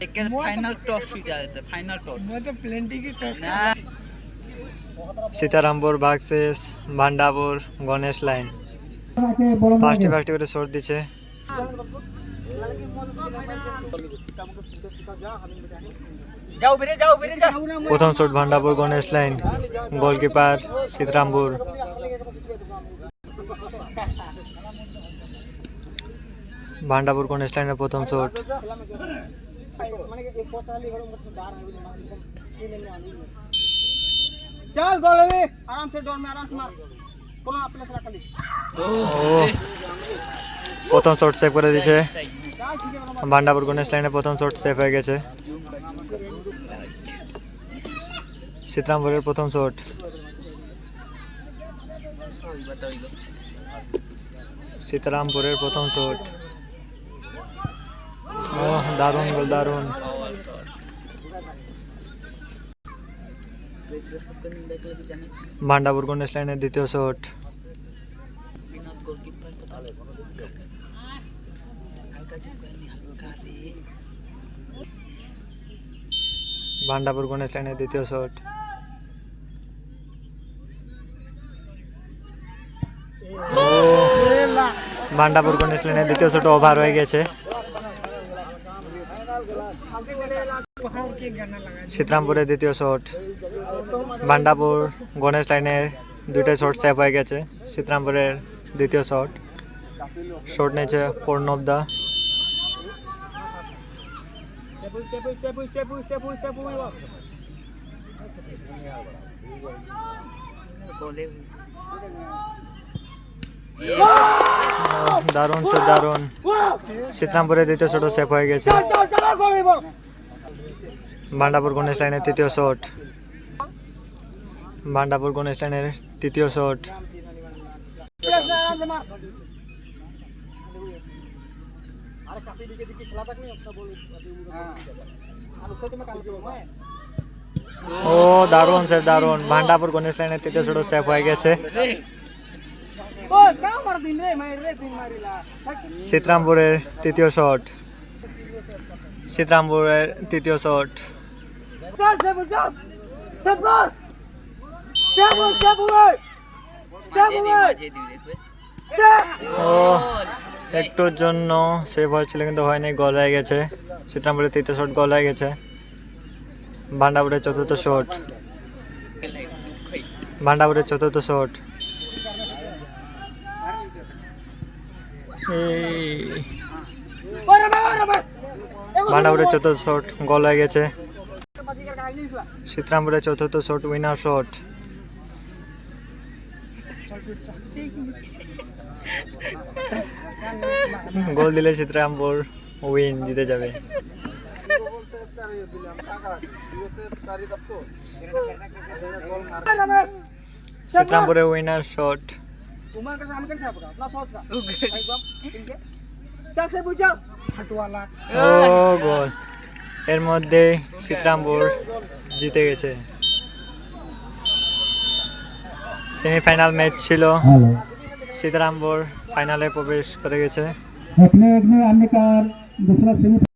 एक final toss हुई जा रहे थे फाइनल टॉस मैं तो प्लेंटी की टॉस ना সীতারামপুর ভার্সেস ভান্ডাপুর গণেশ লাইন। পাঁচটি পাঁচটি করে শট দিচ্ছে। जाओ প্রথম shot Bhandapur Ganesh line, goalkeeper Sitarampur. Bhandapur Ganesh লাইনের প্রথম শট। चल गोल है आराम से डोर में आराम से मार कोनो अपने से रख ली প্রথম শট সেভ করে দিয়েছে ভান্ডাপুর গণেশ লাইনের প্রথম শট সেভ হয়ে গেছে। সীতারামপুরের প্রথম শট। সীতারামপুরের প্রথম শট। ও দারুণ গোল দারুণ। ভান্ডাপুর গণেশ লাইনের দ্বিতীয় শট। ভান্ডাপুর গণেশ লাইনের দ্বিতীয় শট। ভান্ডাপুর গণেশ লাইনের দ্বিতীয় শট ওভার হয়ে গেছে। সীতারামপুরের দ্বিতীয় শট। ভান্ডাপুর গণেশ লাইনের দুইটাই শট সেভ হয়ে গেছে। সীতারামপুরের দ্বিতীয় শট। শট নিয়েছে পূর্ণবদা। দারুণ সে দারুণ। সীতারামপুরের দ্বিতীয় শটও সেভ হয়ে গেছে। ভান্ডাপুর গণেশ লাইনের তৃতীয় শট। ভান্ডাপুর গণেশ লাইনের তৃতীয় শট। ও দারুণ সে দারুণ। ভান্ডাপুর গণেশ লাইনের তৃতীয় শটও সেভ হয়ে গেছে। সীতারামপুরের তৃতীয় শট। সীতারামপুরের তৃতীয় শট। ও একটুর জন্য সেভ হয়েছিল কিন্তু হয়নি, গোল হয়ে গেছে। সীতারামপুরের তৃতীয় শট গোল হয়ে গেছে। ভান্ডাপুরের চতুর্থ শট। ভান্ডাপুরের চতুর্থ শট। ভান্ডাপুরের চতুর্থ শট গোল হয়ে গেছে। সীতারামপুরের চতুর্থ শট উইনার শট। গোল দিলে সীতারামপুর উইন, জিতে যাবে। সীতারামপুরের উইনার শট। ও গোল। এর মধ্যে সীতারামপুর জিতে গেছে। সেমিফাইনাল ম্যাচ ছিল, সীতারামপুর ফাইনালে প্রবেশ করে গেছে।